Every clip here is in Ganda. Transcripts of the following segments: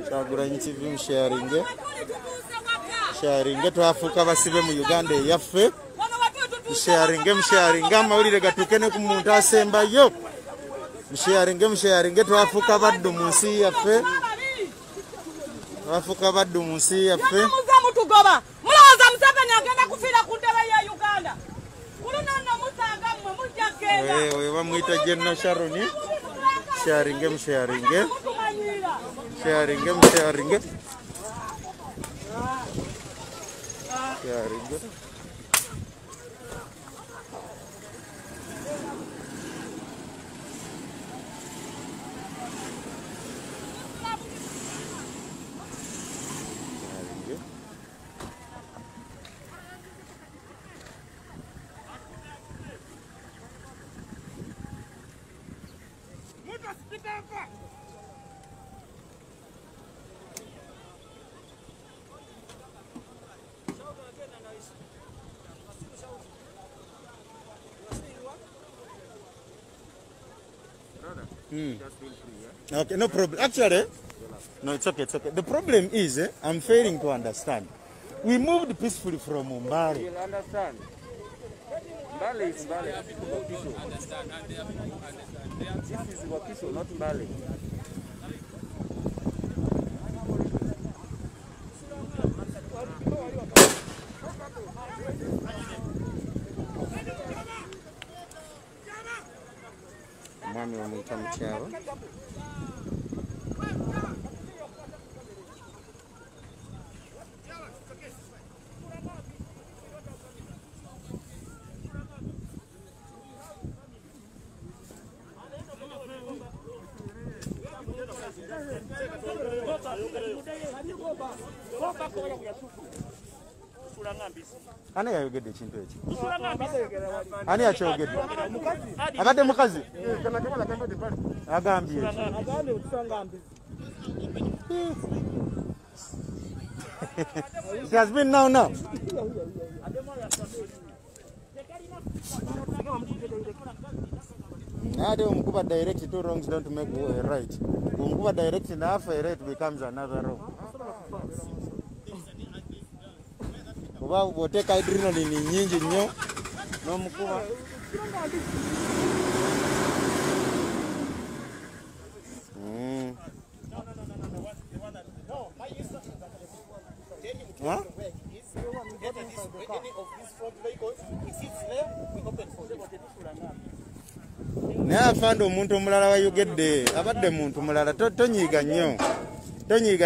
Kyagulanyi TV musharinge twafuuka basibe mu Uganda eyaffe musharinge amawulire gatuuke ne ku muntu asembayo musharinge twafuuka baddu mu nsi yaffe mulowooza Museveni agenda kufiira ku ntebe ya Uganda kulunonno musanga mmwe mujja kgenda we bamwita General Sharon musharinge Okay, no problem. Actually, no, it's okay. The problem is, I'm failing to understand. We moved peacefully from Mbale. You'll understand. Mbale is Mbale. Understand. This is Wakiso, not Mbale. Mwami wa mwita mcharo. Ani yayogedde ekintu ekyo? Ani yakyogedde? Abadde mukazi? Agambye it has been now. Ade umukuba direct, two wrongs don't make a right. Umukuba direct and half a right becomes another wrong. Kuba woteka adrenaline nyingi nnyo n'omukuba naye afande omuntu omulala wayogedde abadde muntu mulala tonyiiga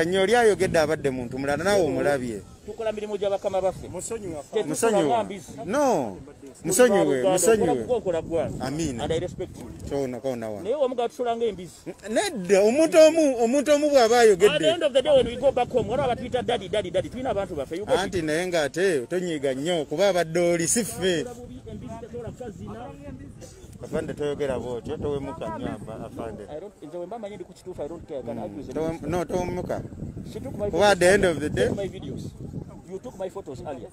nnyo oli ayogedde abadde muntu mulala nawe omulabye tukola mirimu gy'abakama baffe musonyiwe amina and I respect you kona naye omuga tusulanga embizi nedda omuntu omu bw'aba ayogedde at the end of the day when we go back home waliwo abatuyita daddy tulina abantu baffe anti naye ng'ate tonyiiga nnyo kuba abadde oli si ffe afande toyogera bwotyo towemuka nnyo afande no towemuka kuba at the end of the day you took my photos earlier.